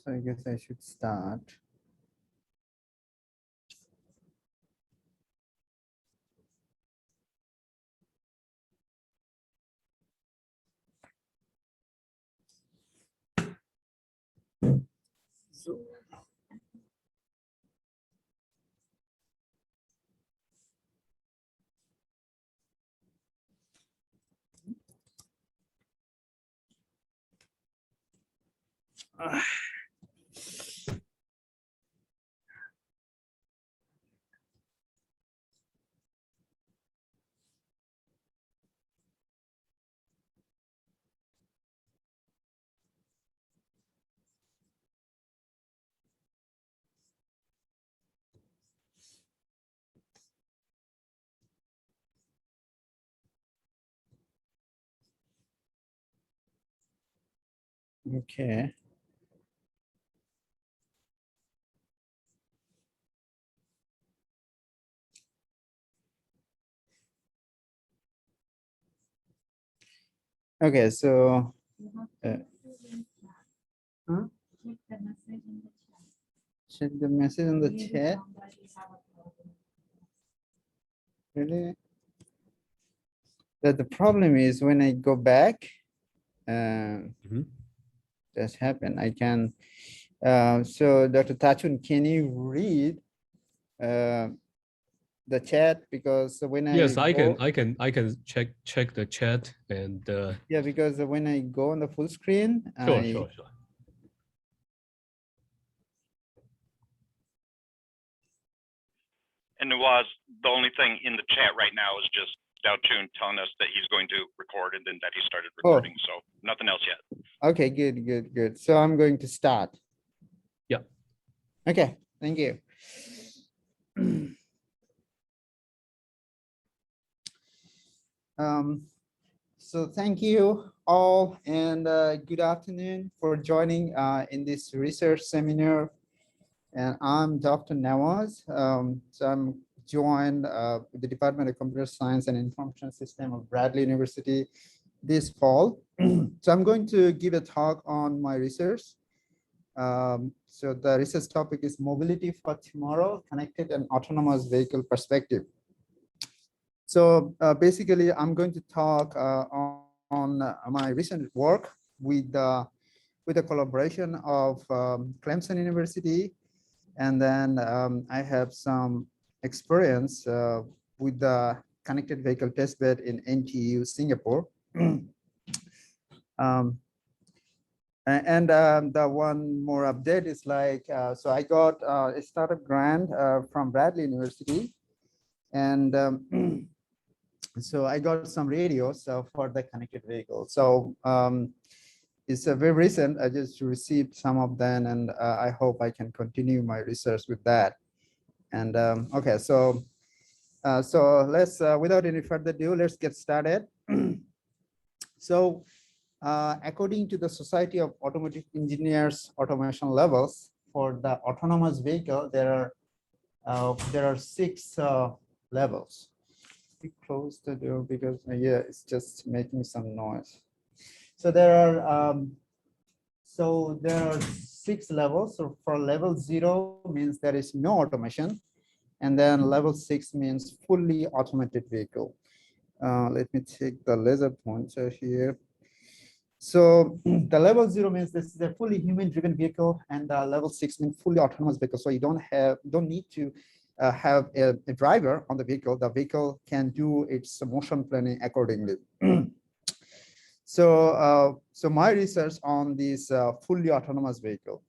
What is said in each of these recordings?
So I guess I should start. So, okay. Okay, so huh? Check the message in the chat. Really? That the problem is when I go back, that's happened. I can. So Dr. Tachun, can you read the chat? Because when Yes, I go, I can check the chat and yeah, because when I go on the full screen, sure. And Nawaz, the only thing in the chat right now is just Dowtune telling us that he's going to record and then that he started recording. So nothing else yet. Okay, good. So I'm going to start. Yeah. Okay, thank you. So thank you all and good afternoon for joining in this research seminar. And I'm Dr. Nawaz. So I'm joined with the Department of Computer Science and Information System of Bradley University this fall. So I'm going to give a talk on my research. So the research topic is mobility for tomorrow, connected and autonomous vehicle perspective. So basically, I'm going to talk on my recent work with the collaboration of Clemson University, and then I have some experience with the connected vehicle testbed in NTU Singapore. The one more update is like, so I got a startup grant from Bradley University, and so I got some radios for the connected vehicle. So it's a very recent. I just received some of them, and I hope I can continue my research with that. And okay, so let's without any further ado, let's get started. So according to the Society of Automotive Engineers automation levels for the autonomous vehicle, there are 6 levels. We close the door because yeah, it's just making some noise. So there are 6 levels. So for level 0 means there is no automation, and then level 6 means fully automated vehicle. Let me take the laser pointer here. So the level 0 means this is a fully human-driven vehicle, and the level 6 means fully autonomous vehicle. So you don't need to have a driver on the vehicle. The vehicle can do its motion planning accordingly. So my research on this fully autonomous vehicle,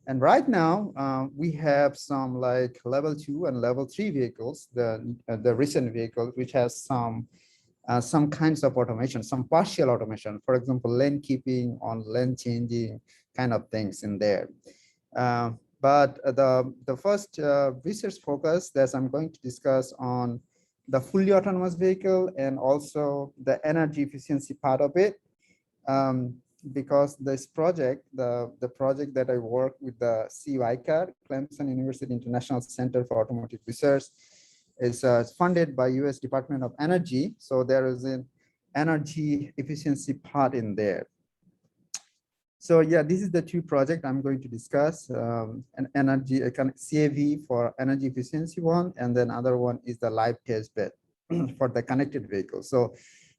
and right now we have some like level 2 and level 3 vehicles, the recent vehicle, which has some kinds of automation, some partial automation, for example, lane keeping on lane changing kind of things in there. But the first research focus that I'm going to discuss on the fully autonomous vehicle and also the energy efficiency part of it. Because this project, the project that I work with the CYCAR, Clemson University International Center for Automotive Research, is funded by US Department of Energy. So there is an energy efficiency part in there. So yeah, this is the two project I'm going to discuss. An energy CAV for energy efficiency one, and then other one is the live test bed for the connected vehicle. So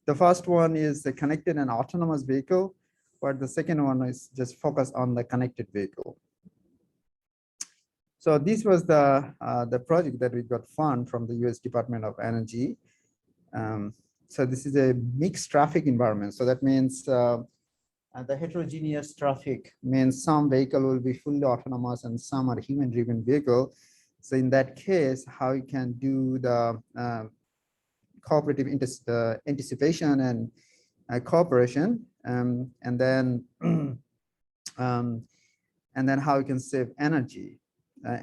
the first one is the connected and autonomous vehicle, but the second one is just focus on the connected vehicle. So this was the project that we got fund from the US Department of Energy. So this is a mixed traffic environment. So that means the heterogeneous traffic means some vehicle will be fully autonomous and some are human-driven vehicle. So in that case, how you can do the cooperative anticipation and cooperation, and then how you can save energy.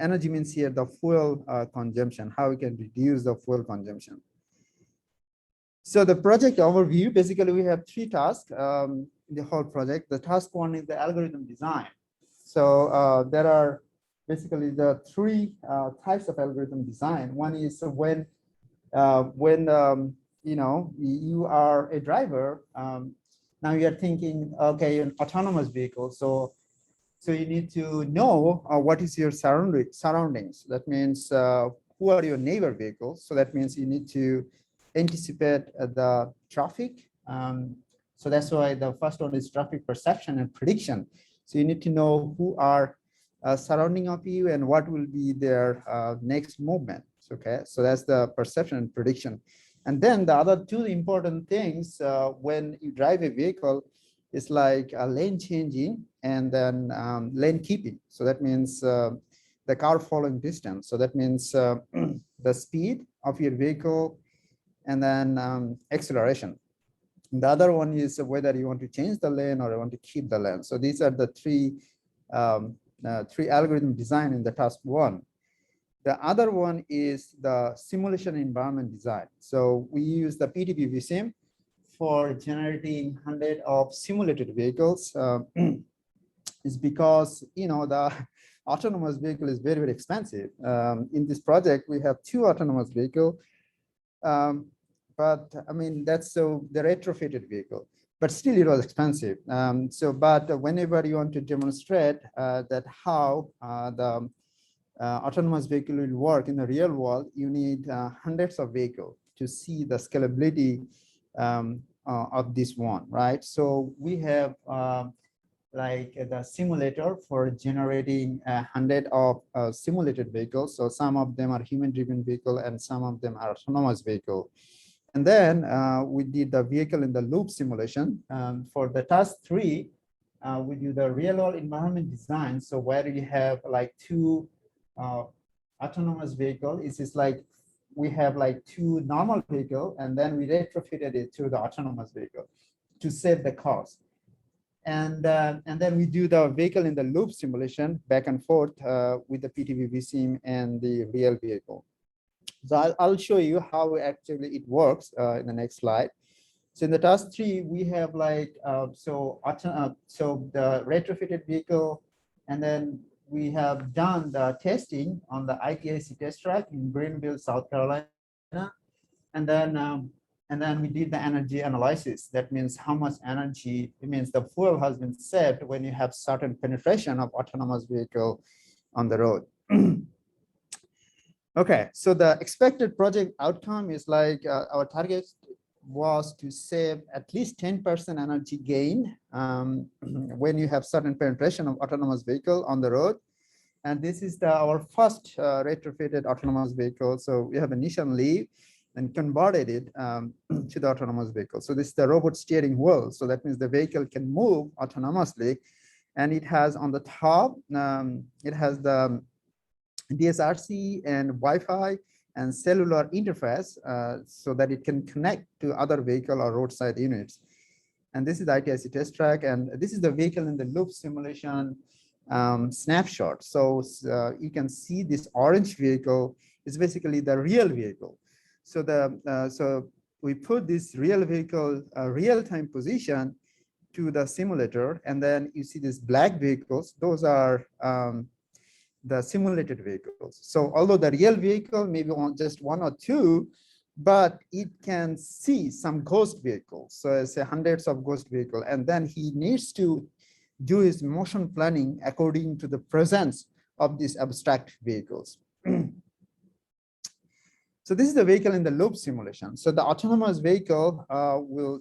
Energy means here the fuel consumption, how we can reduce the fuel consumption. So the project overview, basically we have three tasks in the whole project. The task one is the algorithm design. So there are basically the three types of algorithm design. One is when you know, you are a driver, now you're thinking, okay, an autonomous vehicle. So you need to know what is your surroundings. That means who are your neighbor vehicles. So that means you need to anticipate the traffic. So that's why the first one is traffic perception and prediction. So you need to know who are surrounding of you and what will be their next movement. Okay, so that's the perception and prediction. And then the other two important things when you drive a vehicle is like lane changing and then lane keeping. So that means the car following distance. So that means the speed of your vehicle and then acceleration. The other one is whether you want to change the lane or you want to keep the lane. So these are the three algorithm design in the task one. The other one is the simulation environment design. So we use the PTB vsim for generating 100 of simulated vehicles. Is because, you know, the autonomous vehicle is very, very expensive. In this project, we have 2 autonomous vehicles. But I mean, that's so the retrofitted vehicle, but still it was expensive. But whenever you want to demonstrate that how the autonomous vehicle will work in the real world, you need hundreds of vehicles to see the scalability of this one, right? So we have like the simulator for generating 100 of simulated vehicles. So some of them are human-driven vehicle and some of them are autonomous vehicle. And then we did the vehicle in the loop simulation. For the task 3, we do the real-world environment design. So where you have like 2 autonomous vehicle, it's just like we have like 2 normal vehicle and then we retrofitted it to the autonomous vehicle to save the cost. And then we do the vehicle in the loop simulation back and forth with the PTV vsim and the real vehicle. So I'll show you how actually it works in the next slide. So in the task 3, we have like, so the retrofitted vehicle, and then we have done the testing on the ITIC test track in Greenville, South Carolina. And then we did the energy analysis. That means how much energy, it means the fuel has been saved when you have certain penetration of autonomous vehicle on the road. Okay, so the expected project outcome is like our target was to save at least 10% energy gain when you have certain penetration of autonomous vehicle on the road. And this is our first retrofitted autonomous vehicle. So we have initially and converted it to the autonomous vehicle. So this is the robot steering wheel. So that means the vehicle can move autonomously. And it has on the top, it has the DSRC and Wi-Fi and cellular interface so that it can connect to other vehicle or roadside units. And this is the ITIC test track. And this is the vehicle in the loop simulation snapshot. So you can see this orange vehicle is basically the real vehicle. So so we put this real vehicle real-time position to the simulator, and then you see these black vehicles. Those are the simulated vehicles. So although the real vehicle maybe just 1 or 2, but it can see some ghost vehicles. So it's hundreds of ghost vehicles, and then he needs to do is motion planning according to the presence of these abstract vehicles. So this is the vehicle in the loop simulation. So the autonomous vehicle will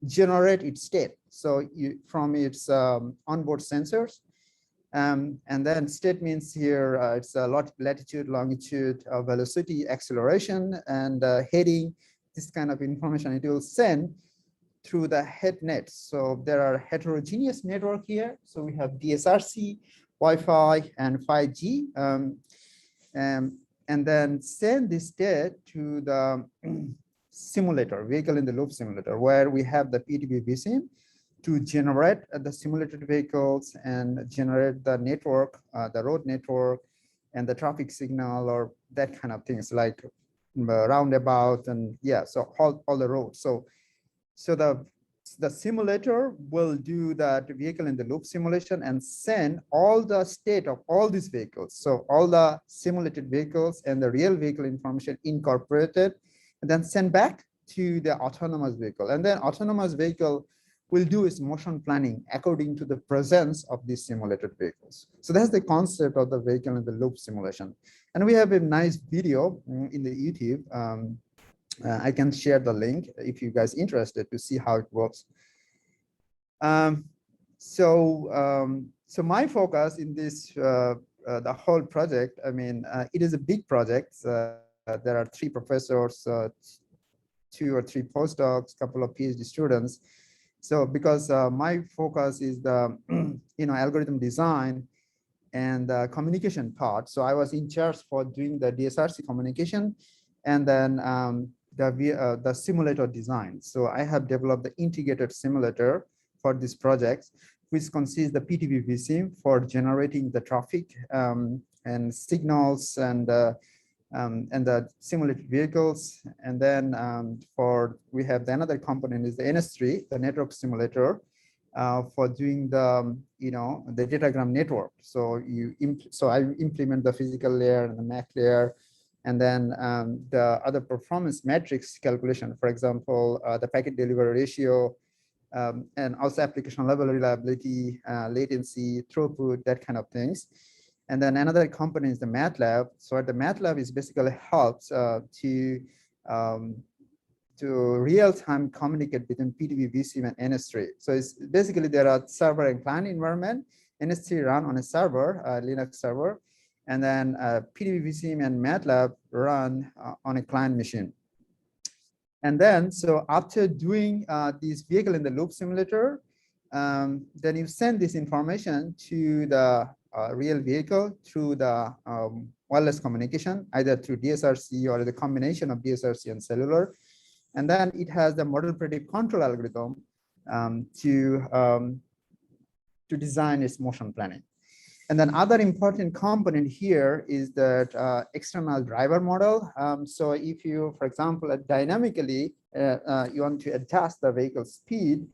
generate its state. So from its onboard sensors, and then state means here it's a latitude, longitude, velocity, acceleration, and heading. This kind of information it will send through the head net. So there are heterogeneous network here. So we have DSRC, Wi-Fi, and 5G. And then send this state to the simulator, vehicle in the loop simulator, where we have the PTV vSIM to generate the simulated vehicles and generate the network, the road network, and the traffic signal, or that kind of things like roundabout, and yeah, so all the roads. So the simulator will do that vehicle in the loop simulation and send all the state of all these vehicles. So all the simulated vehicles and the real vehicle information incorporated, and then send back to the autonomous vehicle. And then autonomous vehicle will do its motion planning according to the presence of these simulated vehicles. So that's the concept of the vehicle in the loop simulation. And we have a nice video in the YouTube. I can share the link if you guys interested to see how it works. So my focus in this, the whole project, I mean, it is a big project. There are 3 professors, 2 or 3 postdocs, couple of PhD students. So because my focus is the algorithm design and the communication part. So I was in charge for doing the DSRC communication, and then the simulator design. So I have developed the integrated simulator for this project, which consists the PTV vSIM for generating the traffic and signals and the simulated vehicles. And then we have the another component is the NS3, the network simulator, for doing the the datagram network. So I implement the physical layer and the MAC layer, and then the other performance metrics calculation, for example, the packet delivery ratio, and also application level reliability, latency, throughput, that kind of things. And then another component is the MATLAB. So the MATLAB is basically helps to real-time communicate between PTV vSIM and NS3. So it's basically there are server and client environment. NS3 run on a server, Linux server, and then PTV vSIM and MATLAB run on a client machine. And then, so after doing this vehicle in the loop simulator, then you send this information to the real vehicle through the wireless communication, either through DSRC or the combination of DSRC and cellular. And then it has the model predictive control algorithm to design its motion planning. And then other important component here is that external driver model. So if you, for example, dynamically you want to adjust the vehicle speed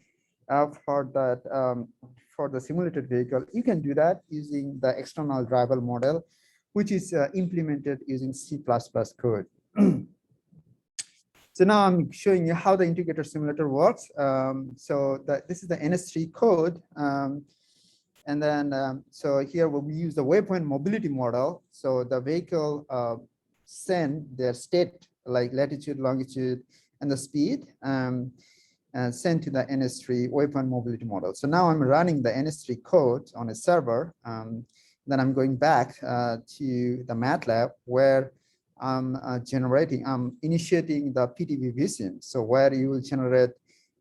for the simulated vehicle, you can do that using the external driver model, which is implemented using C++ code. So now I'm showing you how the integrated simulator works. This is the NS3 code. And then, so here we use the waypoint mobility model. So the vehicle send their state, like latitude, longitude, and the speed, and sent to the NS3 waypoint mobility model. So now I'm running the NS3 code on a server. Then I'm going back to the MATLAB where I'm initiating the PTV vSIM. So where you will generate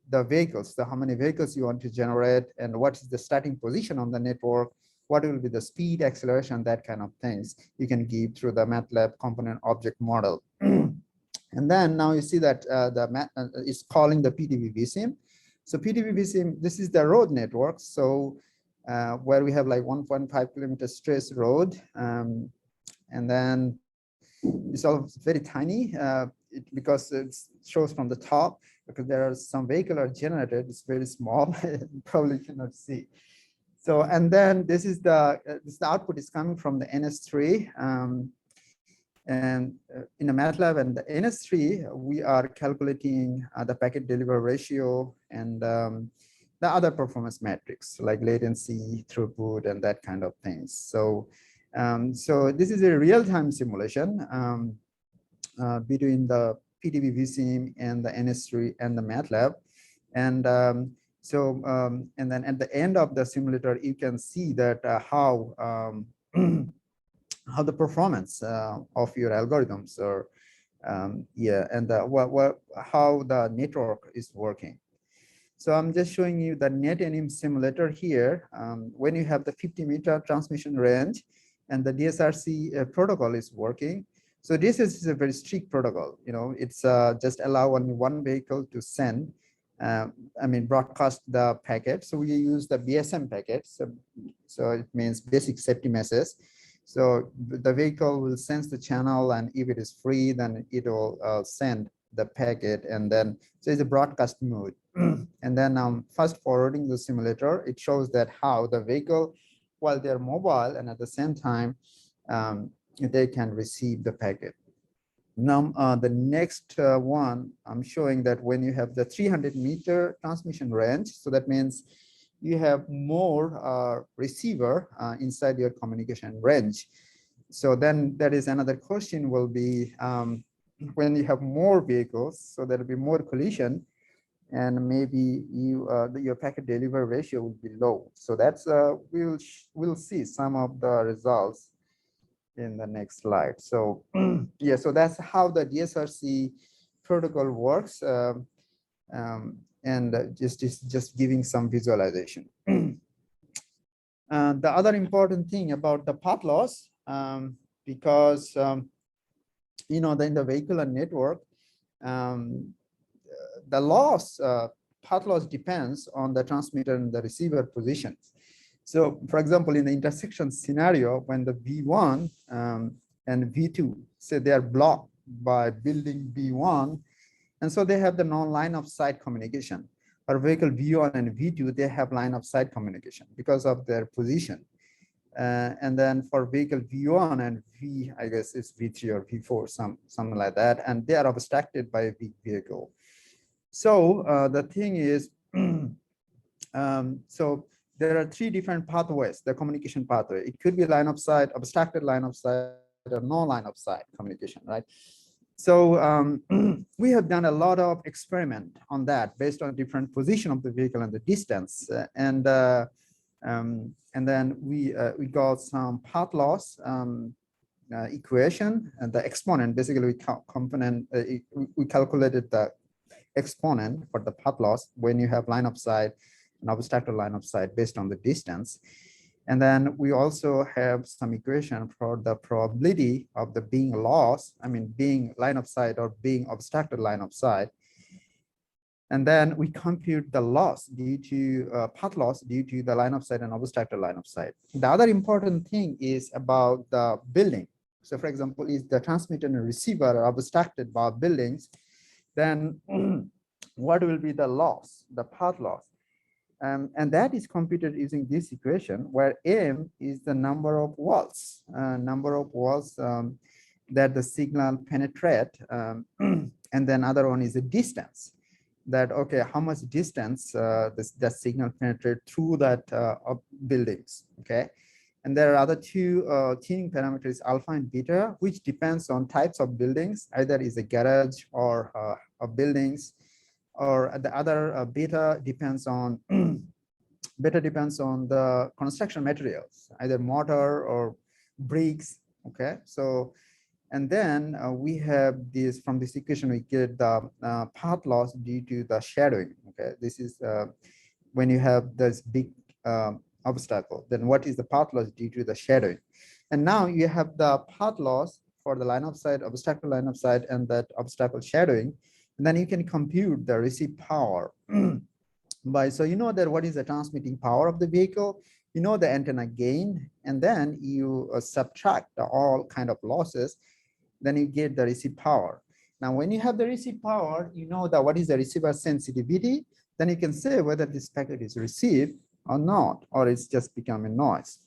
the vehicles, how many vehicles you want to generate, and what is the starting position on the network, what will be the speed, acceleration, that kind of things you can give through the MATLAB component object model. And then now you see that it's calling the PTV vSIM. So PTV vSIM, this is the road network. So where we have like 1.5 kilometer straight road. And then it's all very tiny because it shows from the top, because there are some vehicles are generated. It's very small, you probably cannot see. So, and then this is the output is coming from the NS3. And in the MATLAB and the NS3, we are calculating the packet delivery ratio and the other performance metrics like latency, throughput, and that kind of things. So, so this is a real-time simulation between the PDB vSIM and the NS3 and the MATLAB. And and then at the end of the simulator, you can see that how how the performance of your algorithms are, yeah, and how the network is working. So I'm just showing you the NetAnim simulator here. When you have the 50-meter transmission range and the DSRC protocol is working. So this is a very strict protocol. You know, it's just allow only one vehicle to send, broadcast the packet. So we use the BSM packet. So it means basic safety message. So the vehicle will sense the channel, and if it is free, then it will send the packet, and then so it's a broadcast mode. And then fast forwarding the simulator, it shows that how the vehicle, while they're mobile and at the same time, they can receive the packet. Now, the next one, I'm showing that when you have the 300-meter transmission range, so that means you have more receiver inside your communication range. So then that is another question will be, when you have more vehicles, so there will be more collision, and maybe your packet delivery ratio will be low. So that's we'll see some of the results in the next slide. So yeah, so that's how the DSRC protocol works, and just giving some visualization. The other important thing about the path loss, because you know, in the vehicular network, the loss, path loss depends on the transmitter and the receiver position. So for example, in the intersection scenario, when the V1 and V2, say they are blocked by building V1, and so they have the non-line of sight communication. Or vehicle V1 and V2, they have line of sight communication because of their position. And then for vehicle V1 and I guess it's V3 or V4, something like that, and they are obstructed by a big vehicle. So the thing is, so there are three different pathways, the communication pathway. It could be line of sight, obstructed line of sight, or no line of sight communication, right? So we have done a lot of experiment on that based on different position of the vehicle and the distance, and then we got some path loss equation, and the exponent. Basically, we calculated the exponent for the path loss when you have line of sight and obstructed line of sight based on the distance. And then we also have some equation for the probability of the being lost, being line of sight or being obstructed line of sight. And then we compute the loss due to path loss due to the line of sight and obstructed line of sight. The other important thing is about the building. So for example, if the transmitter and receiver are obstructed by buildings, then what will be the loss, the path loss? And that is computed using this equation, where M is the number of walls that the signal penetrate, and then other one is the distance. That okay, how much distance that signal penetrate through that buildings, okay? And there are other two tuning parameters, alpha and beta, which depends on types of buildings, either is a garage or buildings, or the other beta depends on the construction materials, either mortar or bricks, okay? So, and then we have this, from this equation, we get the path loss due to the shadowing, okay? This is when you have this big obstacle, then what is the path loss due to the shadowing? And now you have the path loss for the line of sight, obstructed line of sight, and that obstacle shadowing. And then you can compute the receive power so you know that what is the transmitting power of the vehicle, you know the antenna gain, and then you subtract all kind of losses, then you get the receive power. Now, when you have the receive power, you know that what is the receiver sensitivity, then you can say whether this packet is received or not, or it's just becoming noise.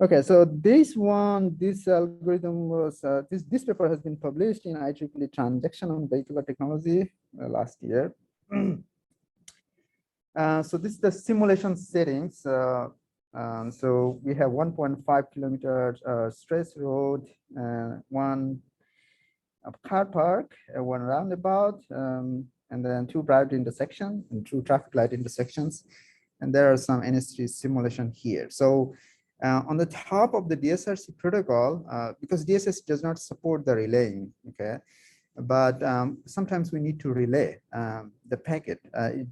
Okay, so this algorithm was, this paper has been published in IEEE Transaction on Vehicular Technology last year. So this is the simulation settings. So we have 1.5 kilometers stress road, one car park, one roundabout, and then two private intersections and two traffic light intersections. And there are some NS3 simulation here. So on the top of the DSRC protocol, because DSS does not support the relaying, okay, but sometimes we need to relay the packet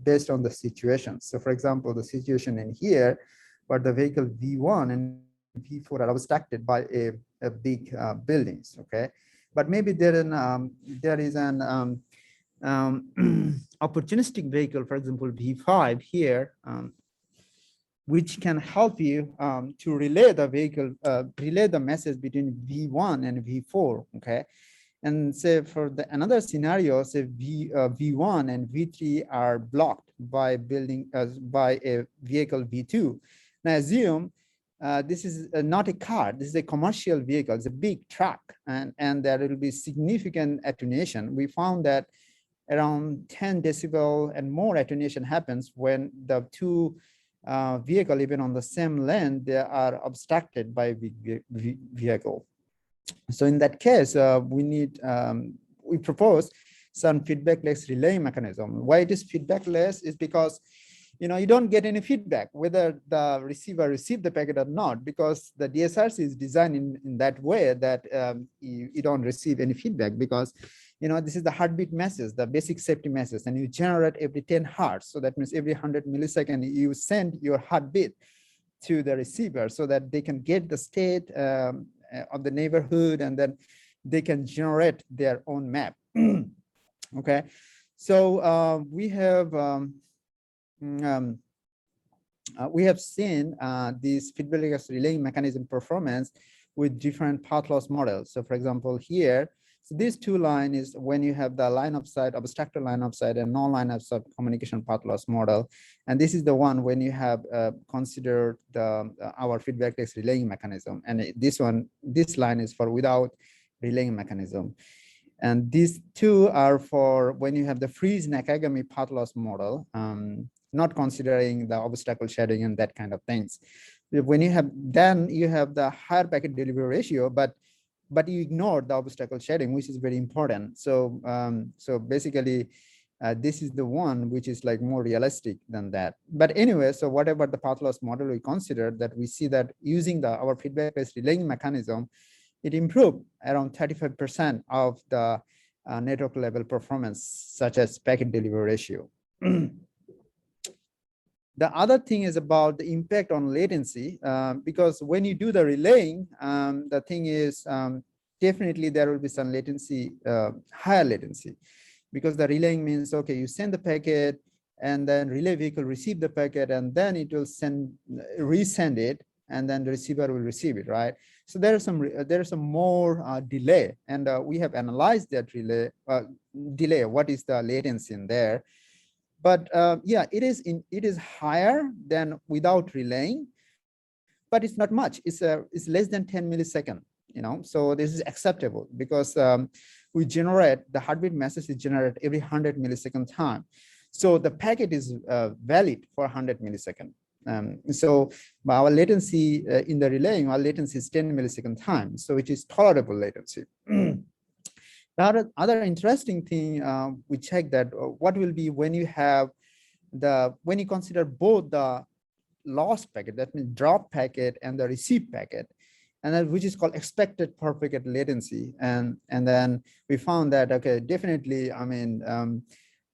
based on the situation. So for example, the situation in here, where the vehicle V1 and V4 are obstructed by a big buildings, okay? But maybe there is an opportunistic vehicle, for example, V5 here, which can help you to relay the vehicle, relay the message between V1 and V4, okay? And say for the another scenario, say V1 and V3 are blocked by by a vehicle V2. Now assume this is not a car, this is a commercial vehicle, it's a big truck, and there will be significant attenuation. We found that around 10 decibel and more attenuation happens when the two vehicle, even on the same lane, they are obstructed by a big vehicle. So in that case, we propose some feedbackless relay mechanism. Why it is feedbackless is because, you don't get any feedback whether the receiver received the packet or not, because the DSRC is designed in that way that you don't receive any feedback, because this is the heartbeat message, the basic safety message, and you generate every 10 hertz. So that means every 100 milliseconds you send your heartbeat to the receiver so that they can get the state of the neighborhood, and then they can generate their own map. Okay, so we have seen this feedback relaying mechanism performance with different path loss models. So for example, here, so these two line is when you have the line of sight, obstructed line of sight, and non-line of sight communication path loss model. And this is the one when you have considered the our feedback-based relaying mechanism. And this line is for without relaying mechanism. And these two are for when you have the freeze-Nakagami path loss model, not considering the obstacle shading and that kind of things. When you have, then you have the higher packet delivery ratio, but you ignore the obstacle shading, which is very important. So so basically, this is the one which is like more realistic than that. But anyway, so whatever the path loss model we consider, that we see that using our feedback-based relaying mechanism, it improved around 35% of the network level performance, such as packet delivery ratio. The other thing is about the impact on latency, because when you do the relaying, the thing is definitely there will be some latency, higher latency, because the relaying means, okay, you send the packet and then relay vehicle receive the packet, and then it will resend it, and then the receiver will receive it, right? So there is some more delay, and we have analyzed that delay. What is the latency in there? But yeah, it is higher than without relaying, but it's not much. It's less than 10 milliseconds. So this is acceptable, because we generate the heartbeat message is generated every 100 millisecond time. So the packet is valid for 100 milliseconds. So our latency in the relaying, our latency is 10 millisecond time. So it is tolerable latency. The other interesting thing, we check that what will be when you have when you consider both the lost packet, that means drop packet, and the receive packet, and then which is called expected per packet latency. And then we found that, okay, definitely, I mean,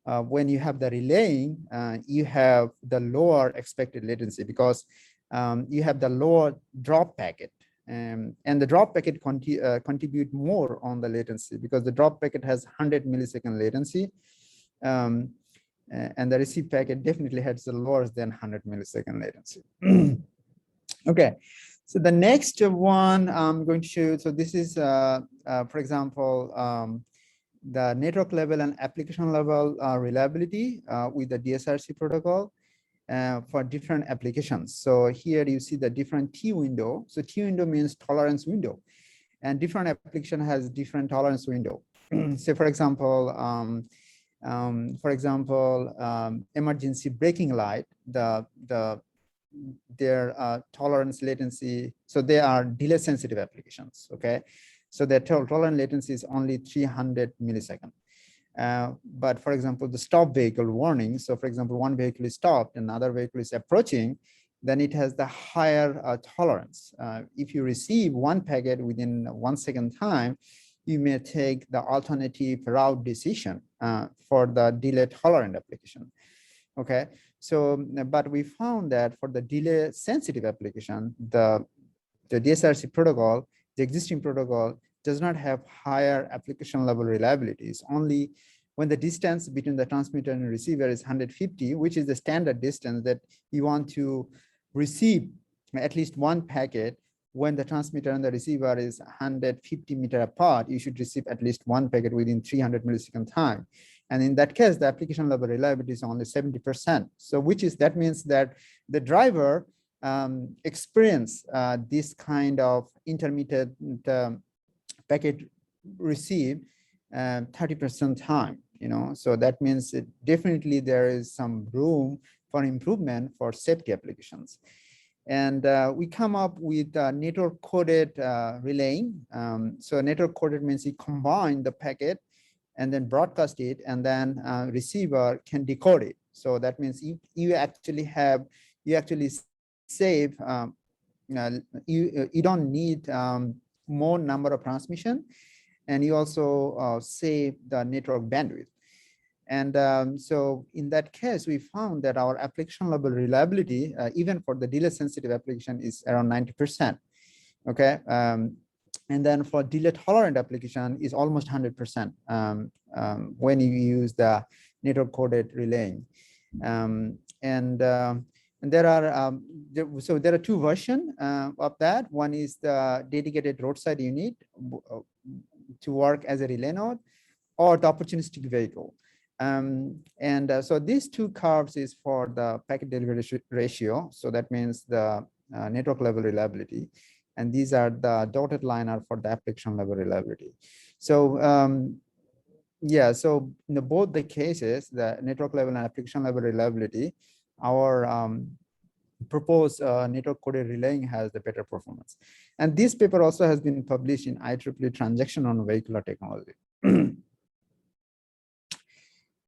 when you have the relaying, you have the lower expected latency, because you have the lower drop packet. And the drop packet contribute more on the latency, because the drop packet has 100 millisecond latency, and the receive packet definitely has the lower than 100 millisecond latency. Okay, so the next one I'm going to show. So this is, for example, the network level and application level reliability with the DSRC protocol. For different applications. So here you see the different T window. So T window means tolerance window, and different application has different tolerance window. So for example, For example, emergency braking light, their tolerance latency, so they are delay sensitive applications, okay? So their tolerance latency is only 300 milliseconds. But for example, the stop vehicle warning, so for example, one vehicle is stopped, another vehicle is approaching, then it has the higher tolerance. If you receive one packet within 1 second time, you may take the alternative route decision for the delay tolerant application. Okay, so but we found that for the delay sensitive application, the DSRC protocol, the existing protocol, does not have higher application level reliability. It's only when the distance between the transmitter and receiver is 150, which is the standard distance that you want to receive at least one packet. When the transmitter and the receiver is 150 meters apart, you should receive at least one packet within 300 millisecond time. And in that case, the application level reliability is only 70%. So that means that the driver experience this kind of intermittent packet receive 30% time, so that means definitely there is some room for improvement for safety applications. And we come up with network coded relaying. So network coded means you combine the packet and then broadcast it, and then receiver can decode it. So that means you actually save, you don't need more number of transmission, and you also save the network bandwidth. And so in that case, we found that our application level reliability, even for the delay sensitive application, is around 90%. Okay. And then for delay tolerant application is almost 100% when you use the network coded relaying. And there are there are two versions of that. One is the dedicated roadside unit to work as a relay node, or the opportunistic vehicle. So these two curves is for the packet delivery ratio. So that means the network level reliability. And these are the dotted line are for the application level reliability. So yeah, so in both the cases, the network level and application level reliability, our proposed network coded relaying has the better performance. And this paper also has been published in IEEE Transaction on Vehicular Technology.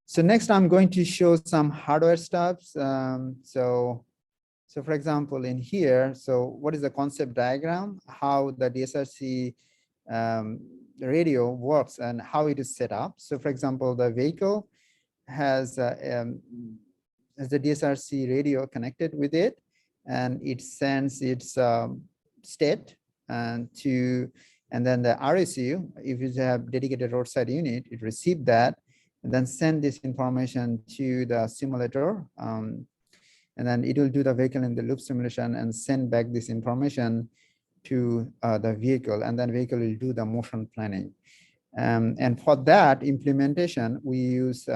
So next, I'm going to show some hardware stuffs. So for example, in here, so what is the concept diagram, how the DSRC radio works and how it is set up. So for example, the vehicle has the DSRC radio connected with it, and it sends its state and then the RSU, if you have dedicated roadside unit, it receives that and then send this information to the simulator. And then it will do the vehicle in the loop simulation and send back this information to the vehicle, and then vehicle will do the motion planning. And for that implementation, we use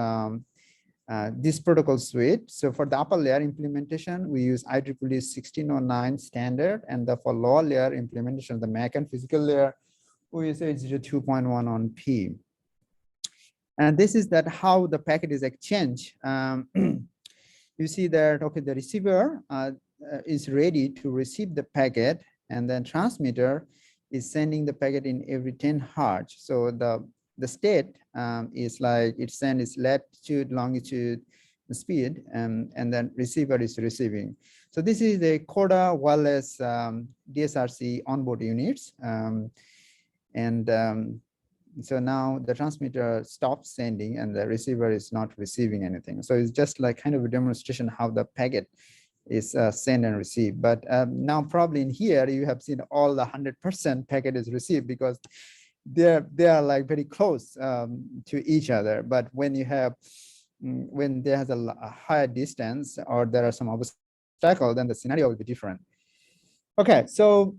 this protocol suite. So for the upper layer implementation, we use IEEE 1609 standard, and for lower layer implementation, the MAC and physical layer, we use 802.1 on P. And this is that how the packet is exchanged. You see that, okay, the receiver is ready to receive the packet, and then transmitter is sending the packet in every 10 hertz. So the state is like it sends latitude, longitude, speed, and then receiver is receiving. So this is a Coda wireless DSRC onboard units. So now the transmitter stops sending and the receiver is not receiving anything. So it's just like kind of a demonstration how the packet is sent and received. But now probably in here, you have seen all the 100% packet is received because they are like very close to each other. But when you have, when there has a higher distance or there are some obstacles, then the scenario will be different. Okay, so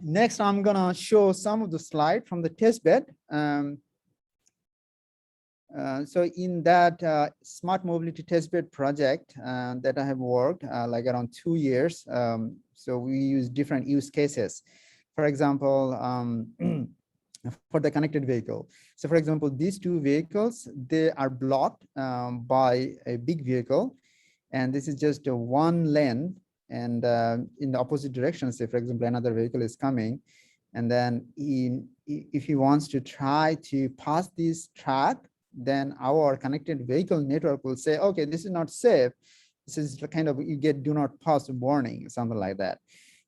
next, I'm gonna show some of the slide from the test bed. So in that smart mobility test bed project that I have worked like around 2 years, so we use different use cases. For example, for the connected vehicle. So for example, these two vehicles, they are blocked by a big vehicle, and this is just a one lane, and in the opposite direction, say for example, another vehicle is coming, and then if he wants to try to pass this track, then our connected vehicle network will say, okay, this is not safe. This is the kind of, you get do not pass warning, something like that.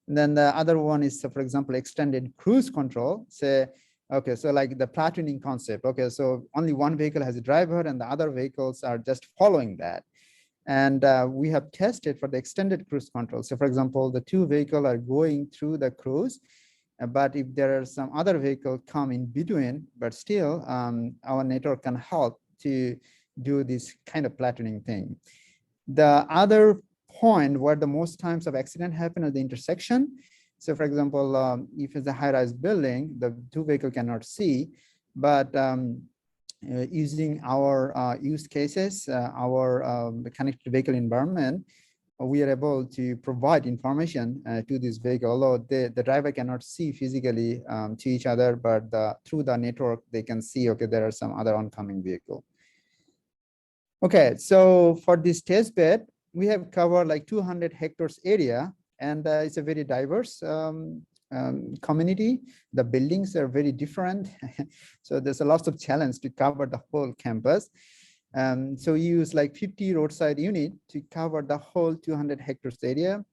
And then the other one is, for example, extended cruise control. Say, okay, so like the platooning concept. Okay, so only one vehicle has a driver and the other vehicles are just following that. And we have tested for the extended cruise control. So for example, the two vehicles are going through the cruise, but if there are some other vehicle come in between, but still our network can help to do this kind of platooning thing. The other point where the most times of accident happen at the intersection. So for example, if it's a high-rise building, the two vehicle cannot see, but using our use cases, our connected vehicle environment, we are able to provide information to this vehicle, although the driver cannot see physically to each other, but through the network, they can see, okay, there are some other oncoming vehicle. Okay, so for this test bed, we have covered like 200 hectares area, and it's a very diverse community. The buildings are very different. So there's a lot of challenge to cover the whole campus. So we use like 50 roadside unit to cover the whole 200 hectares area.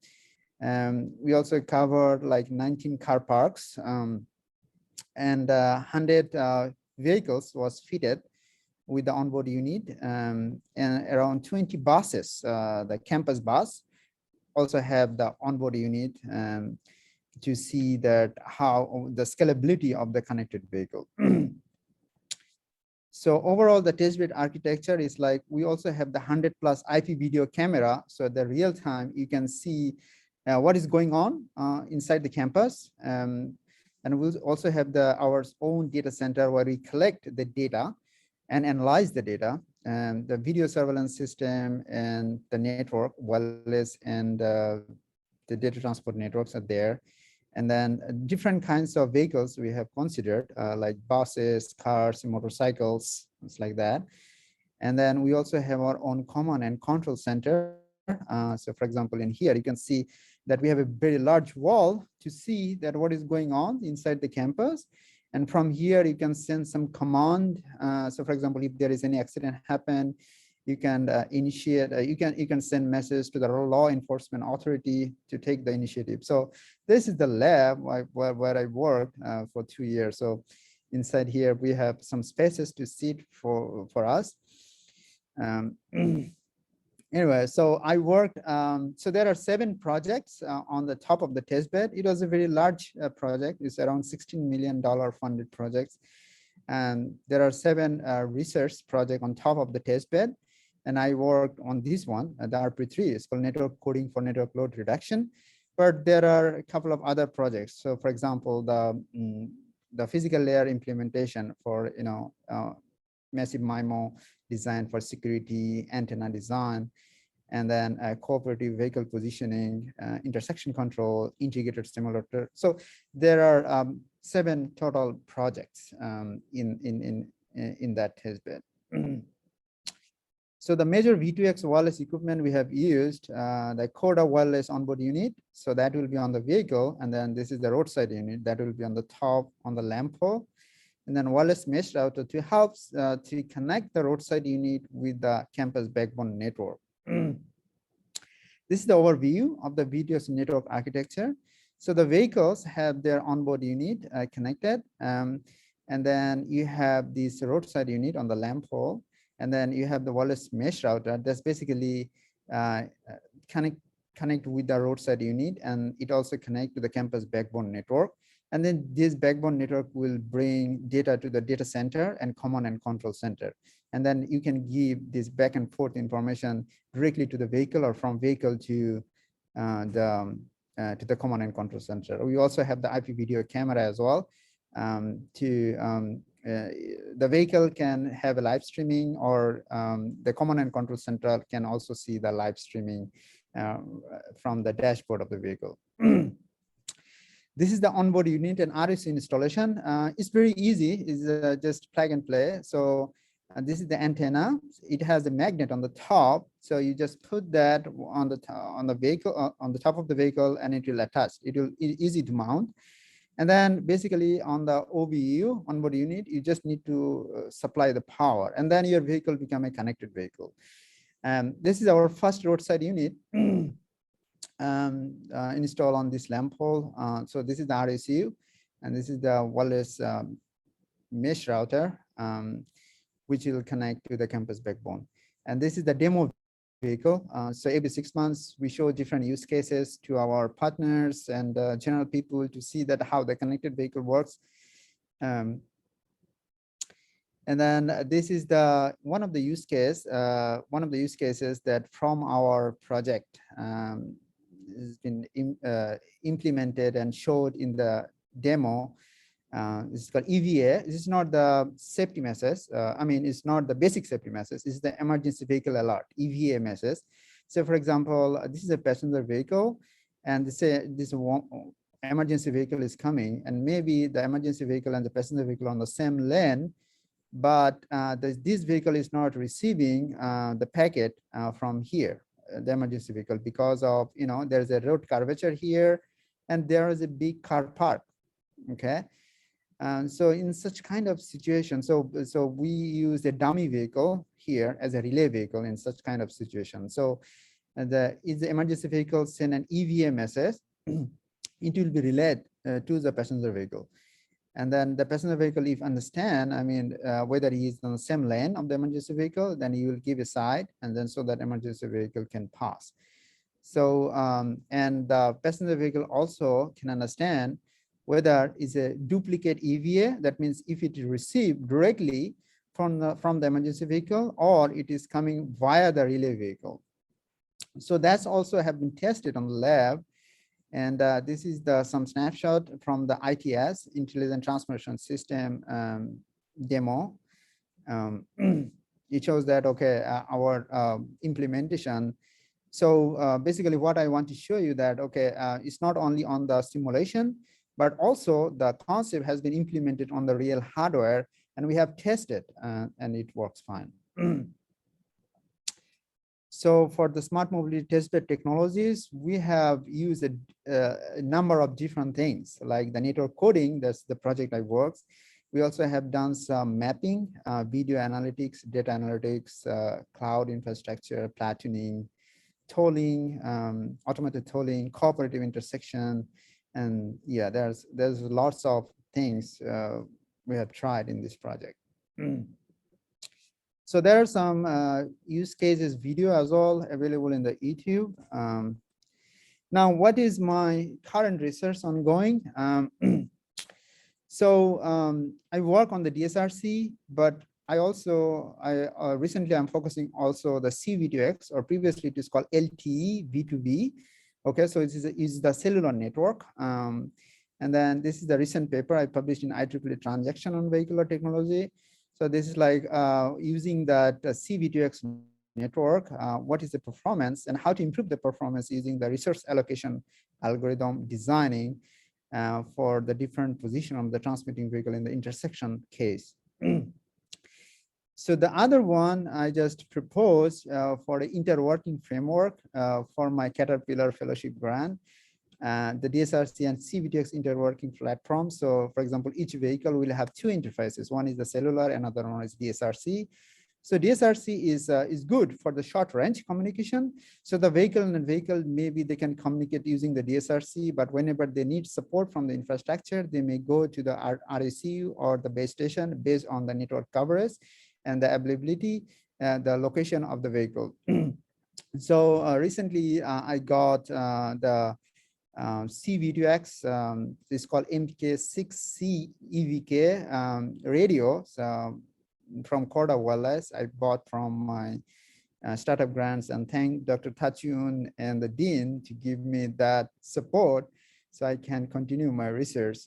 We also covered like 19 car parks, and 100 vehicles was fitted with the onboard unit, and around 20 buses, the campus bus also have the onboard unit to see that how the scalability of the connected vehicle. So overall, the testbed architecture is like, we also have the 100+ IP video camera. So the real time, you can see what is going on inside the campus. And we'll also have our own data center where we collect the data and analyze the data, and the video surveillance system and the network, wireless, and the data transport networks are there. And then different kinds of vehicles we have considered, like buses, cars, motorcycles, things like that. And then we also have our own command and control center. So for example, in here, you can see that we have a very large wall to see that what is going on inside the campus. And from here, you can send some command. So for example, if there is any accident happen, you can initiate, you can send message to the law enforcement authority to take the initiative. So this is the lab where I worked for 2 years. So inside here, we have some spaces to sit for us. Anyway, so I worked, so there are 7 projects on the top of the test bed. It was a very large project. It's around $16 million funded projects. And there are 7 research projects on top of the test bed. And I worked on this one, the RP3, it's called network coding for network load reduction. But there are a couple of other projects. So for example, the physical layer implementation for, massive MIMO design for security, antenna design, and then cooperative vehicle positioning, intersection control, integrated simulator. So there are 7 total projects in that test bed. So the major V2X wireless equipment we have used, the CODA wireless onboard unit. So that will be on the vehicle. And then this is the roadside unit that will be on the top on the lamp pole. And then wireless mesh router to help to connect the roadside unit with the campus backbone network. This is the overview of the V2X network architecture. So the vehicles have their onboard unit connected. And then you have this roadside unit on the lamp pole. And then you have the wireless mesh router that's basically connect with the roadside unit, and it also connect to the campus backbone network. And then this backbone network will bring data to the data center and command and control center. And then you can give this back and forth information directly to the vehicle or from vehicle to the command and control center. We also have the IP video camera as well. The vehicle can have a live streaming, or the command and control center can also see the live streaming from the dashboard of the vehicle. This is the onboard unit and RS installation. It's very easy. It's just plug and play. So this is the antenna. It has a magnet on the top. So you just put that on the vehicle, on the top of the vehicle, and it will attach. It will easy to mount. And then basically on the OBU, onboard unit, you just need to supply the power, and then your vehicle become a connected vehicle. This is our first roadside unit installed on this lamp pole. So this is the RSU, and this is the wireless mesh router, which will connect to the campus backbone. And this is the demo vehicle. So every 6 months, we show different use cases to our partners and general people to see that how the connected vehicle works. And then this is the one of the use cases that from our project has been implemented and showed in the demo. This is called EVA. This is not the safety message. I mean, it's not the basic safety message. It's the emergency vehicle alert, EVA message. So for example, this is a passenger vehicle, and this emergency vehicle is coming, and maybe the emergency vehicle and the passenger vehicle on the same lane, but this vehicle is not receiving the packet from here, the emergency vehicle, because of, there's a road curvature here, and there is a big car park. Okay. And so in such kind of situation, so we use a dummy vehicle here as a relay vehicle in such kind of situation. So the emergency vehicle send an EVA message, it will be relayed to the passenger vehicle. And then the passenger vehicle, if understand, I mean, whether he is on the same lane of the emergency vehicle, then he will give a side, and then so that emergency vehicle can pass. So, and the passenger vehicle also can understand whether it's a duplicate EVA. That means if it is received directly from the emergency vehicle, or it is coming via the relay vehicle. So that's also have been tested on the lab. And this is some snapshot from the ITS, Intelligent Transmission System demo. It shows that, okay, our implementation. So basically what I want to show you that, okay, it's not only on the simulation, but also the concept has been implemented on the real hardware, and we have tested and it works fine. So for the smart mobility testbed technologies, we have used a number of different things, like the network coding. That's the project I works. We also have done some mapping, video analytics, data analytics, cloud infrastructure, platooning, tolling, automated tolling, cooperative intersection, and yeah, there's lots of things we have tried in this project. So there are some use cases video as well available in the YouTube. Now, what is my current research ongoing? So I work on the DSRC, but I also, recently I'm focusing also the C-V2X, or previously it is called LTE V2V. Okay, so it's the cellular network. And then this is the recent paper I published in IEEE Transaction on Vehicular Technology. So this is like using that C-V2X network, what is the performance and how to improve the performance using the resource allocation algorithm designing for the different position of the transmitting vehicle in the intersection case. So the other one I just proposed for the interworking framework for my Caterpillar Fellowship grant, the DSRC and C-V2X interworking platform. So for example, each vehicle will have two interfaces. One is the cellular, another one is DSRC. So DSRC is good for the short range communication. So the vehicle and vehicle, maybe they can communicate using the DSRC, but whenever they need support from the infrastructure, they may go to the RSU or the base station based on the network coverage and the availability, the location of the vehicle. So recently I got the C-V2X, it's called MK6C EVK radio. So from Corda Wireless, I bought from my startup grants, and thank Dr. Tachun and the Dean to give me that support so I can continue my research.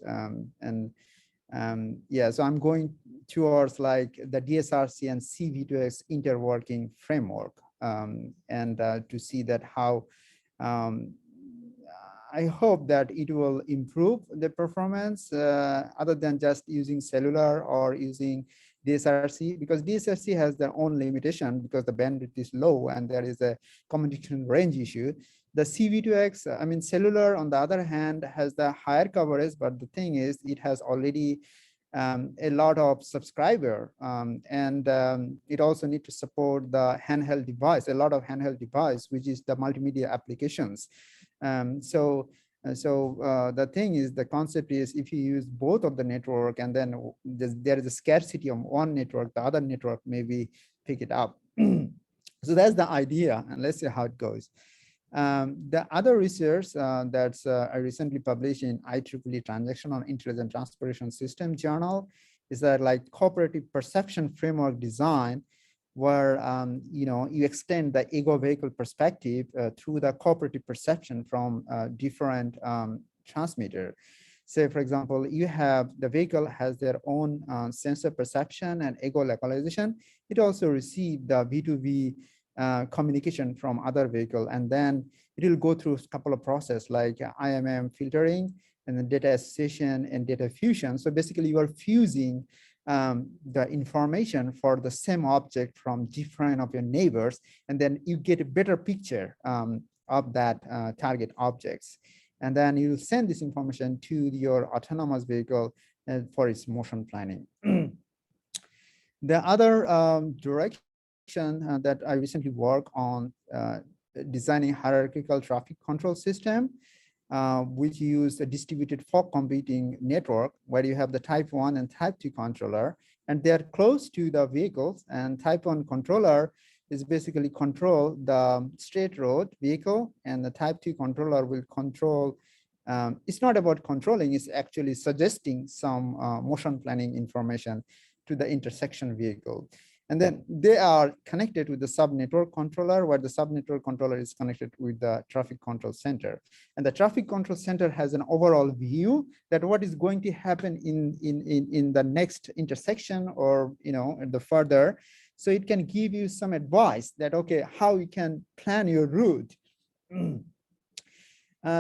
Yeah, so I'm going towards like the DSRC and C-V2X interworking framework, and to see that how I hope that it will improve the performance other than just using cellular or using DSRC, because DSRC has their own limitation because the bandwidth is low and there is a communication range issue. The CV2X, I mean, cellular on the other hand has the higher coverage, but the thing is it has already a lot of subscriber, and it also need to support the handheld device, a lot of handheld device, which is the multimedia applications. The thing is, the concept is if you use both of the network and then there is a scarcity of one network, the other network maybe pick it up. So that's the idea, and let's see how it goes. The other research that's I recently published in IEEE Transactional Intelligent Transportation System journal is that like cooperative perception framework design, where you extend the ego vehicle perspective through the cooperative perception from different transmitter. Say, for example, you have the vehicle has their own sensor perception and ego localization. It also receives the V2V communication from other vehicle, and then it will go through a couple of process like IMM filtering and then data association and data fusion. So basically you are fusing the information for the same object from different of your neighbors, and then you get a better picture of that target objects. And then you send this information to your autonomous vehicle for its motion planning. The other direction that I recently worked on designing hierarchical traffic control system, which use a distributed fog computing network where you have the type 1 and type 2 controller, and they're close to the vehicles. And type 1 controller is basically control the straight road vehicle, and the type 2 controller will control, it's not about controlling, it's actually suggesting some motion planning information to the intersection vehicle. And then they are connected with the subnetwork controller, where the subnetwork controller is connected with the traffic control center. And the traffic control center has an overall view that what is going to happen in the next intersection or the further. So it can give you some advice that, okay, how you can plan your route.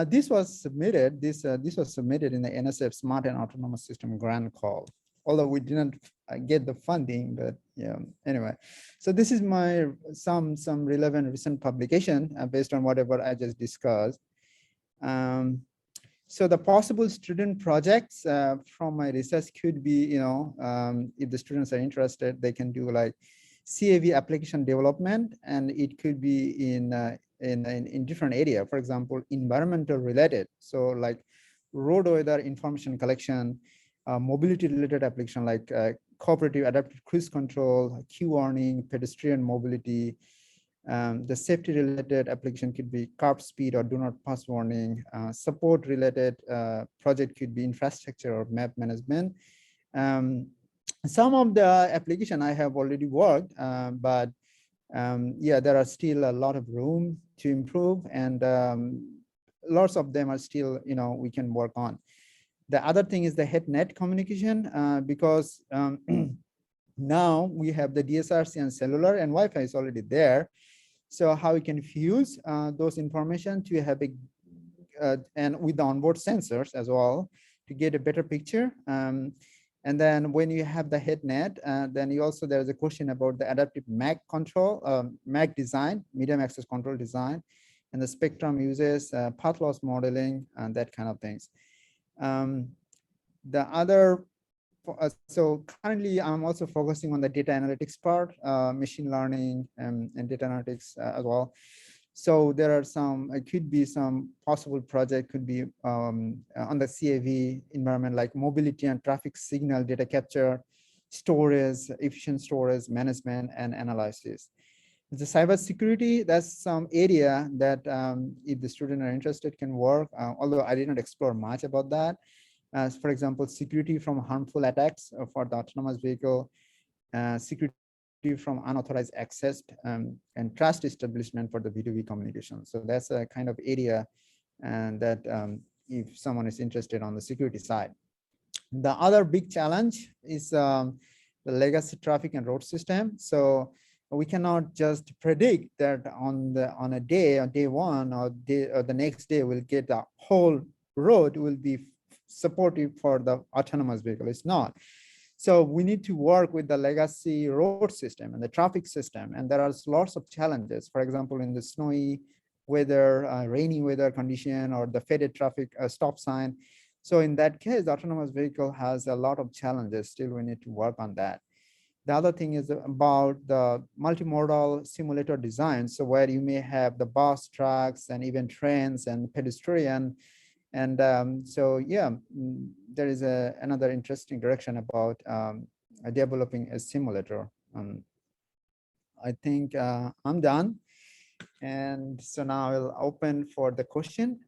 This was submitted. This was submitted in the NSF Smart and Autonomous System Grant Call, although we didn't get the funding, but yeah, anyway. So this is my some relevant recent publication based on whatever I just discussed. So the possible student projects from my research could be, if the students are interested, they can do like CAV application development, and it could be in different area. For example, environmental related. So like road weather information collection, mobility related application like cooperative adaptive cruise control, queue warning, pedestrian mobility. The safety related application could be curb speed or do not pass warning. Support related project could be infrastructure or map management. Some of the application I have already worked, but yeah, there are still a lot of room to improve, and lots of them are still, we can work on. The other thing is the head-net communication, because now we have the DSRC and cellular, and Wi-Fi is already there. So how we can fuse those information to have a, and with the onboard sensors as well, to get a better picture. And then when you have the head net, then you also, there's a question about the adaptive MAC control, MAC design, medium access control design, and the spectrum uses path loss modeling and that kind of things. The other, so currently I'm also focusing on the data analytics part, machine learning and data analytics as well. So there are some, it could be some possible project could be on the CAV environment, like mobility and traffic signal data capture, storage, efficient storage, management, and analysis. The cybersecurity, that's some area that if the students are interested can work, although I did not explore much about that. As for example, security from harmful attacks for the autonomous vehicle, security from unauthorized access, and trust establishment for the B2B communication. So that's a kind of area and that if someone is interested on the security side. The other big challenge is the legacy traffic and road system. So we cannot just predict that on a day, on day one or the next day, we'll get the whole road will be supportive for the autonomous vehicle. It's not. So we need to work with the legacy road system and the traffic system. And there are lots of challenges. For example, in the snowy weather, rainy weather condition, or the faded traffic stop sign. So in that case, the autonomous vehicle has a lot of challenges. Still, we need to work on that. The other thing is about the multimodal simulator design. So where you may have the bus, trucks, and even trains and pedestrian. And so, yeah, there is another interesting direction about developing a simulator. I think I'm done. And so now I'll open for the question.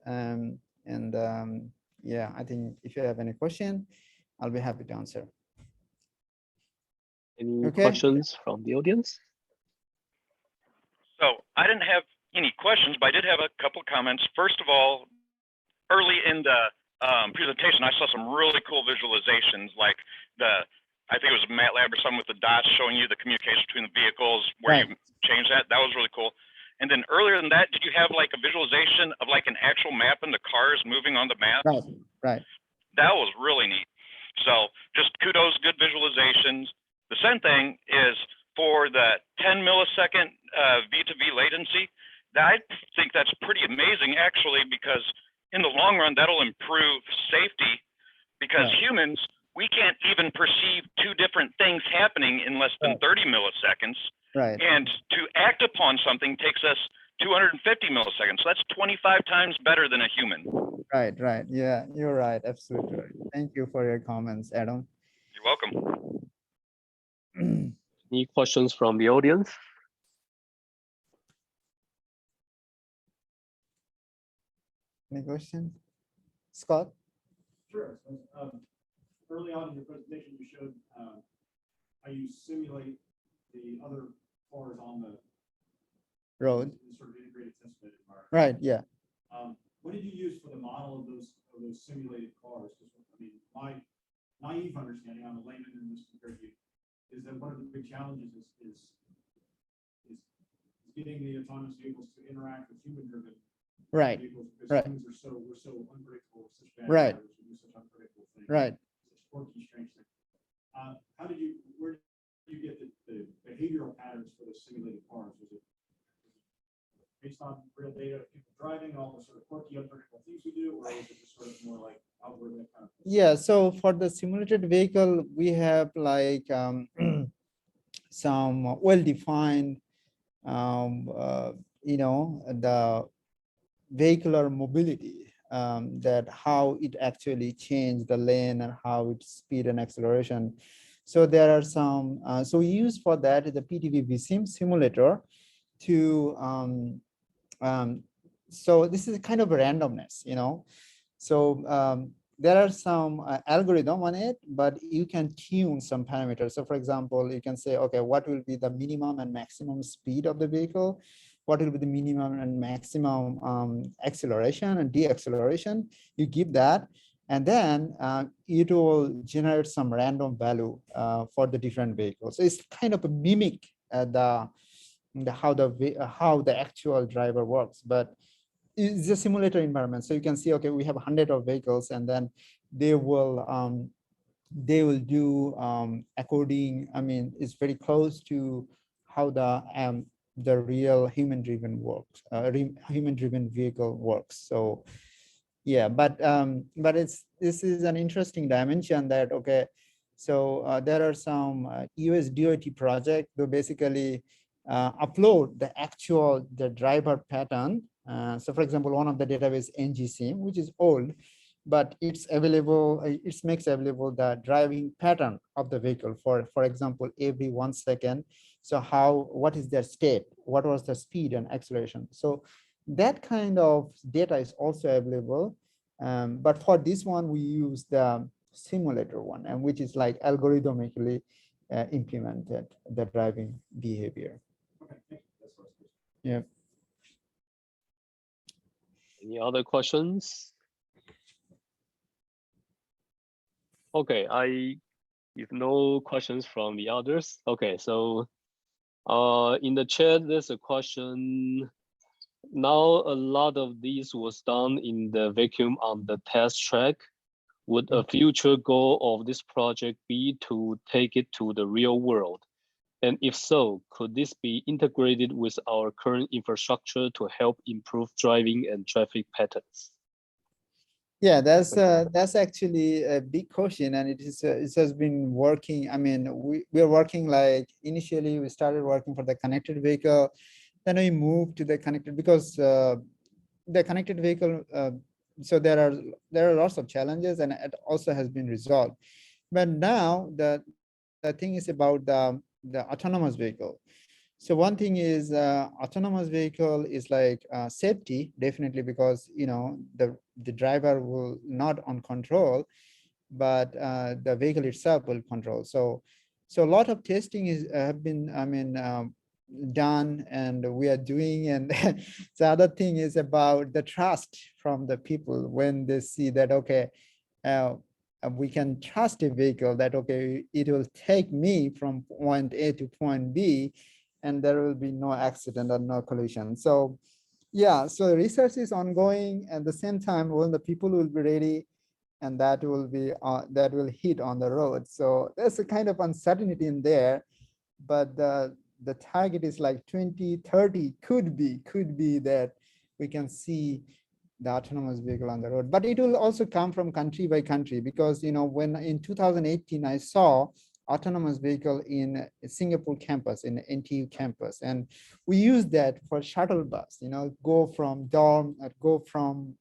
Yeah, I think if you have any question, I'll be happy to answer. Any Okay. questions from the audience? So I didn't have any questions, but I did have a couple of comments. First of all, early in the presentation, I saw some really cool visualizations, like I think it was MATLAB or something with the dots showing you the communication between the vehicles where Right. you change that. That was really cool. And then earlier than that, did you have like a visualization of like an actual map and the cars moving on the map? Right, right. That was really neat. So just kudos, good visualizations. The second thing is for the 10 millisecond V2V latency, I think that's pretty amazing actually, because in the long run, that'll improve safety because Right. humans, we can't even perceive two different things happening in less than Right. 30 milliseconds. Right. And to act upon something takes us 250 milliseconds. So that's 25 times better than a human. Right, right. Yeah, you're right. Absolutely right. Thank you for your comments, Adam. You're welcome. Any questions from the audience? Any questions? Scott? Sure. So, early on in your presentation, you showed how you simulate the other cars on the Road. in sort of integrated test bed environment. Right, yeah. What did you use for the model of those simulated cars? Because I mean, my naive understanding, I'm a layman in this compared to you, is that one of the big challenges is getting the autonomous vehicles to interact with human-driven Right, vehicles because right. humans are we're so unpredictable, we're such bad Right. drivers, we do such unpredictable things. Right. Such quirky, strange things. Where did you get the behavioral patterns for the simulated cars? Was it based on real data of people driving, all the sort of quirky, unpredictable things we do, or was it just sort of more like algorithmic kind of? Yeah, so for the simulated vehicle, we have like some well-defined, the vehicular mobility, that how it actually changed the lane and how its speed and acceleration. So there are some, so we use for that the PTV vSim simulator to, so this is kind of a randomness, So there are some algorithm on it, but you can tune some parameters. So for example, you can say, okay, what will be the minimum and maximum speed of the vehicle? What will be the minimum and maximum acceleration and deceleration? You give that, and then it will generate some random value for the different vehicles. So it's kind of a mimic how the actual driver works, but it's a simulator environment. So you can see, okay, we have 100 of vehicles, and then they will do according. I mean, it's very close to how the real human-driven works, human-driven vehicle works. So yeah, but this is an interesting dimension that, okay, so there are some US DOT project to basically upload the driver pattern. So for example, one of the database NGSIM, which is old, but it's available, it makes available the driving pattern of the vehicle for example, every 1 second. So what is their state? What was the speed and acceleration? So that kind of data is also available. But for this one, we use the simulator one, and which is like algorithmically implemented the driving behavior. Okay, thank you. That's what I was supposed to. Yeah. Any other questions? Okay, if no questions from the others, okay, so In the chat, there's a question. Now, a lot of these was done in the vacuum on the test track. Would a future goal of this project be to take it to the real world? And if so, could this be integrated with our current infrastructure to help improve driving and traffic patterns? Yeah, that's actually a big question, and it has been working. I mean, we're working like initially we started working for the connected vehicle, then we moved to the connected because the connected vehicle. So there are lots of challenges, and it also has been resolved. But now the thing is about the autonomous vehicle. So one thing is autonomous vehicle is like safety, definitely, because the driver will not on control, but the vehicle itself will control. So a lot of testing is have been, I mean, done, and we are doing. And the other thing is about the trust from the people when they see that, okay, uh, we can trust a vehicle that, okay, it will take me from point A to point B, and there will be no accident or no collision. So yeah, so research is ongoing. At the same time, when the people will be ready, and that will hit on the road. So there's a kind of uncertainty in there, but the target is like 2030 could be that we can see the autonomous vehicle on the road. But it will also come from country by country, because when in 2018 I saw autonomous vehicle in Singapore campus, in NTU campus, and we used that for shuttle bus, go from dorm, go from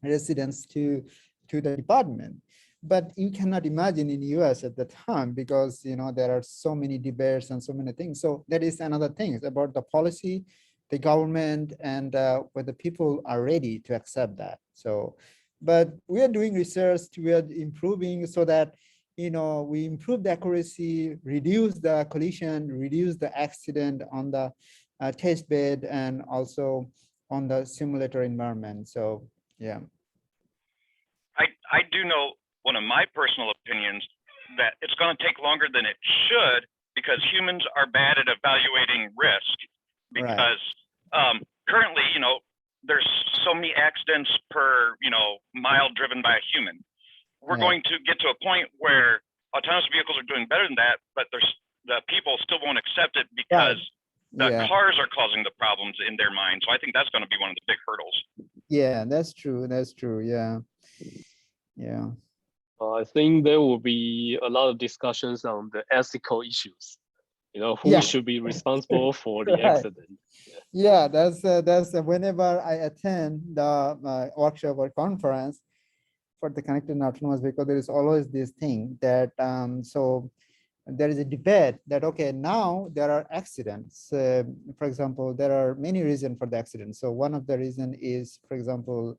residence to the department. But you cannot imagine in US at the time, because there are so many debates and so many things. So that is another thing. It's about the policy, the government, and whether people are ready to accept that. So, but we are doing research, we are improving so that we improve the accuracy, reduce the collision, reduce the accident on the test bed, and also on the simulator environment. So yeah. I do know one of my personal opinions that it's going to take longer than it should, because humans are bad at evaluating risk. Because currently, there's so many accidents per mile driven by a human. We're going to get to a point where autonomous vehicles are doing better than that, but the people still won't accept it because the cars are causing the problems in their mind. So I think that's going to be one of the big hurdles. Yeah, that's true. That's true. Yeah. Yeah. I think there will be a lot of discussions on the ethical issues. Who should be responsible for the accident. Yeah, that's whenever I attend the workshop or conference for the connected and autonomous vehicle, there is always this thing that so there is a debate that, okay, now there are accidents. For example, there are many reasons for the accident. So one of the reason is, for example,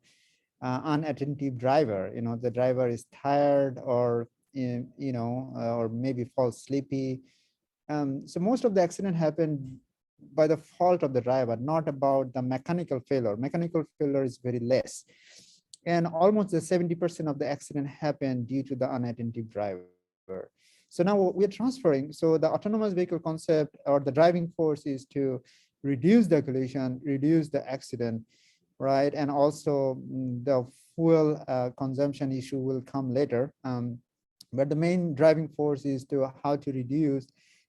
unattentive driver. The driver is tired, or or maybe falls sleepy. So most of the accident happen by the fault of the driver, not about the mechanical failure. Mechanical failure is very less, and almost the 70% of the accident happen due to the unattentive driver. So now we are transferring. So the autonomous vehicle concept, or the driving force, is to reduce the collision, reduce the accident, right? And also the fuel consumption issue will come later. But the main driving force is to how to reduce.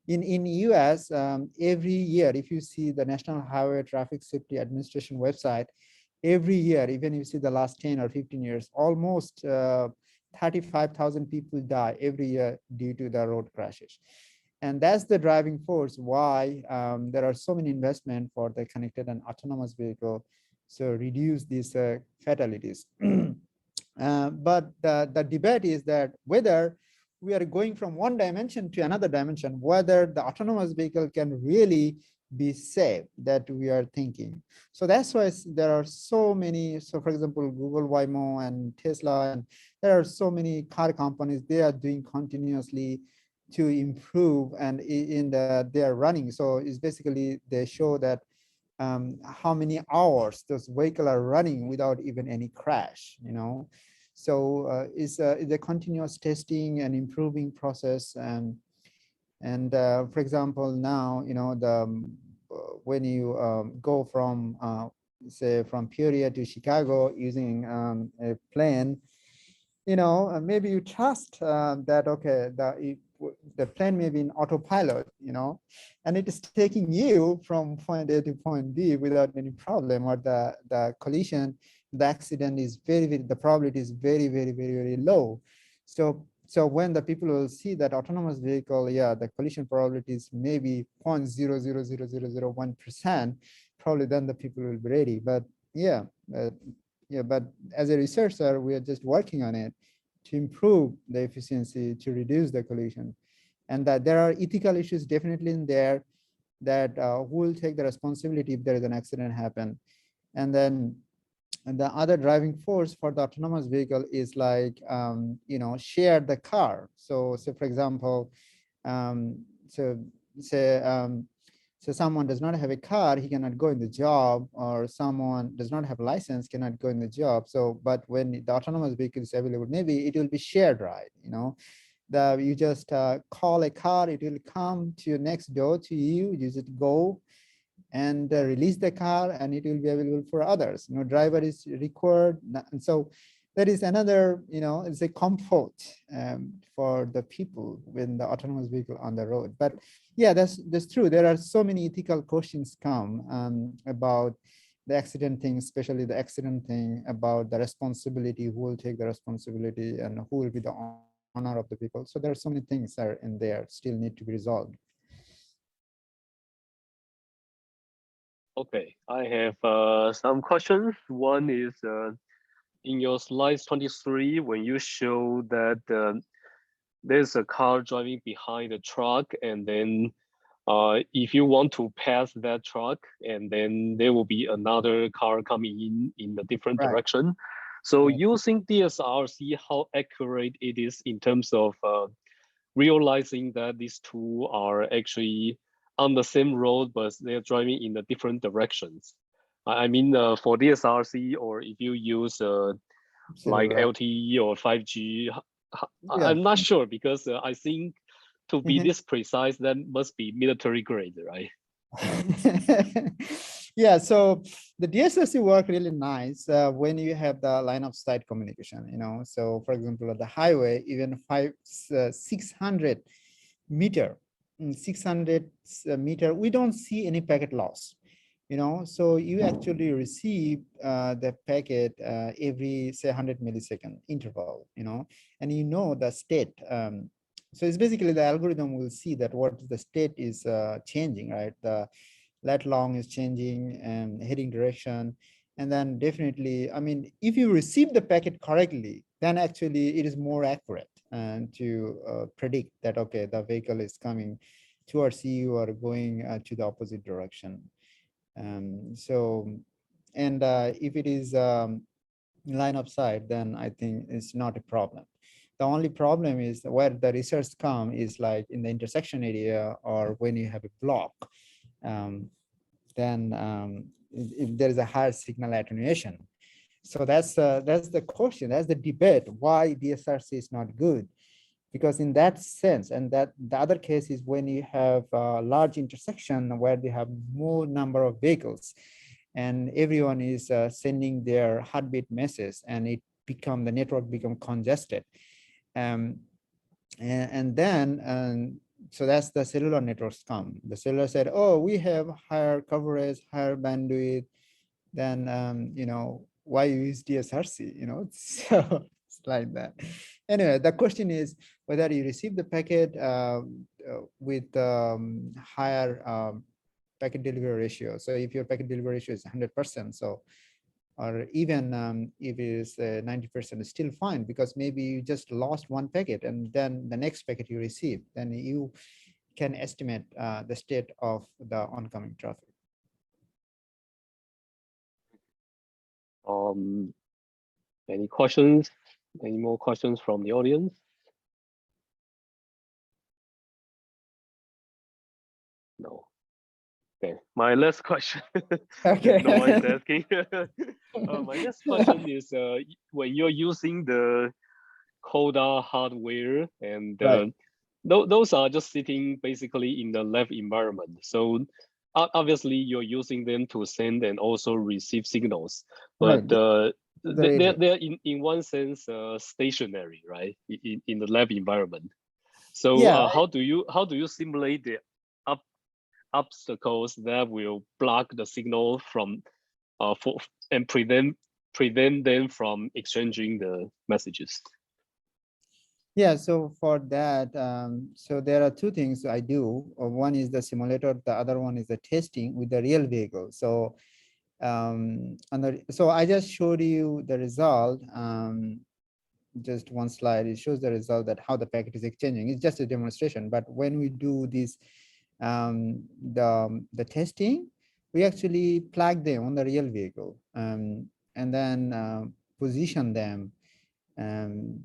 In US, every year, if you see the National Highway Traffic Safety Administration website, every year, even if you see the last 10 or 15 years, almost 35,000 people die every year due to the road crashes. And that's the driving force why there are so many investment for the connected and autonomous vehicle, so reduce these fatalities. But the debate is that whether we are going from one dimension to another dimension, whether the autonomous vehicle can really be safe, that we are thinking. So that's why there are so many. So for example, Google Waymo and Tesla, and there are so many car companies, they are doing continuously to improve, and they are running. So it's basically, they show that how many hours those vehicles are running without even any crash, So it's a continuous testing and improving process. And for example, now, when you go from, say, from Peoria to Chicago using a plane, maybe you trust that, okay, the plane may be in autopilot, and it is taking you from point A to point B without any problem, or the collision, the accident is the probability is very, very, very, very low. So when the people will see that autonomous vehicle, yeah, the collision probability is maybe 0.000001%, probably then the people will be ready. But yeah, but as a researcher, we are just working on it to improve the efficiency, to reduce the collision. And that there are ethical issues definitely in there, that who will take the responsibility if there is an accident happen. And then the other driving force for the autonomous vehicle is like, share the car. So for example, so say, so someone does not have a car, he cannot go in the job, or someone does not have a license, cannot go in the job. So, but when the autonomous vehicle is available, maybe it will be shared ride, you just call a car, it will come to your next door to you, you just go and release the car, and it will be available for others. Driver is required. And so that is another, it's a comfort for the people when the autonomous vehicle on the road. But yeah, that's true. There are so many ethical questions come about the accident thing, especially the accident thing, about the responsibility, who will take the responsibility, and who will be the honor of the people. So there are so many things that are in there still need to be resolved. Okay, I have some questions. One is in your slides 23, when you show that there's a car driving behind the truck, and then if you want to pass that truck, and then there will be another car coming in a different Right. direction. So Right. using DSRC, how accurate it is in terms of realizing that these two are actually on the same road, but they're driving in the different directions. I mean, for DSRC, or if you use like Right. LTE or 5G, Yeah. I'm not sure, because I think to be this precise, that must be military grade, right? Yeah, so the DSRC work really nice when you have the line of sight communication, So for example, at the highway, even 600 meter, 600 meter, we don't see any packet loss, So you actually receive the packet every, say, 100 millisecond interval, and the state. So it's basically the algorithm will see that what the state is changing, right? The lat long is changing and heading direction. And then definitely, I mean, if you receive the packet correctly, then actually it is more accurate and to predict that, okay, the vehicle is coming towards you or going to the opposite direction. If it is line of sight, then I think it's not a problem. The only problem is where the research come is like in the intersection area, or when you have a block, then if there is a higher signal attenuation. So that's the question, that's the debate, why DSRC is not good. Because in that sense, and that the other case is when you have a large intersection where they have more number of vehicles, and everyone is sending their heartbeat message, and the network become congested. And then so that's the cellular networks come. The cellular said, oh, we have higher coverage, higher bandwidth, then why use DSRC, so it's like that. Anyway, the question is whether you receive the packet with higher packet delivery ratio. So if your packet delivery ratio is 100%, so or even if it is 90%, is still fine, because maybe you just lost one packet, and then the next packet you receive, then you can estimate the state of the oncoming traffic. Any questions? Any more questions from the audience? No. Okay, my last question. Okay. No one is asking. My next question is, when you're using the CODA hardware, and Right. those are just sitting basically in the lab environment. So obviously you're using them to send and also receive signals, but Right. they're in one sense stationary, right? In the lab environment. So Yeah. how do you simulate the obstacles that will block the signal from and prevent them from exchanging the messages? Yeah, so for that, so there are two things I do. One is the simulator, the other one is the testing with the real vehicle. So so I just showed you the result, just one slide. It shows the result that how the packet is exchanging. It's just a demonstration, but when we do this, the testing, we actually plug them on the real vehicle, and then position them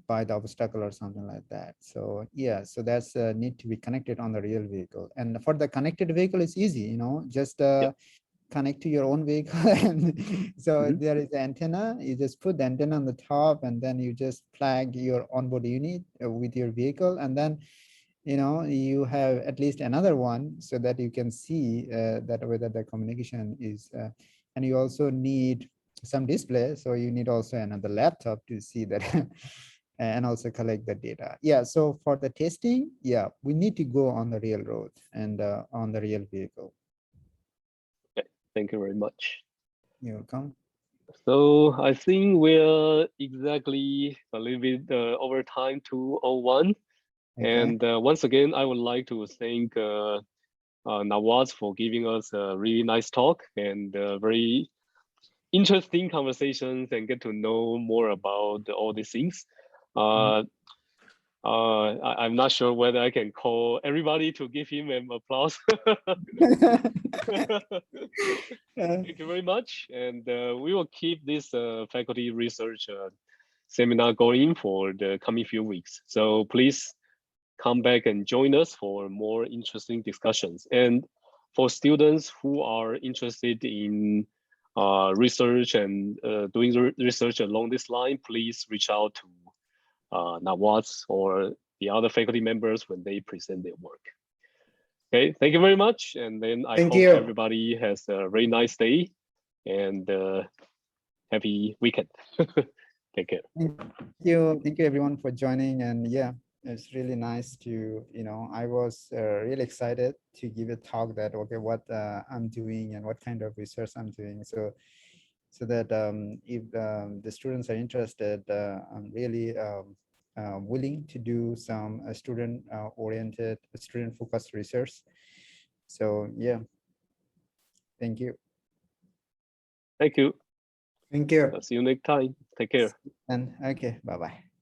by the obstacle or something like that. So yeah, so that's need to be connected on the real vehicle. And for the connected vehicle, it's easy, just connect to your own vehicle. And so there is the antenna, you just put the antenna on the top, and then you just plug your onboard unit with your vehicle, and then you have at least another one so that you can see that whether the communication is, and you also need some display, so you need also another laptop to see that and also collect the data. Yeah, so for the testing, yeah, we need to go on the real road and on the real vehicle. Okay, thank you very much. You're welcome. So I think we're exactly a little bit over time, 2:01. Okay. And once again, I would like to thank Nawaz for giving us a really nice talk and very interesting conversations and get to know more about all these things. I'm not sure whether I can call everybody to give him an applause. Thank you very much. And we will keep this faculty research seminar going for the coming few weeks. So please come back and join us for more interesting discussions. And for students who are interested in research and doing research along this line, please reach out to Nawaz or the other faculty members when they present their work. Okay, thank you very much. And then I hope everybody has a very nice day and happy weekend. Take care. Thank you everyone for joining. And yeah, it's really nice to, I was really excited to give a talk that, okay, what I'm doing and what kind of research I'm doing. So that if the students are interested, I'm really willing to do some student-oriented, student-focused research. So yeah, thank you. Thank you. Thank you. See you next time. Take care. And okay, bye-bye.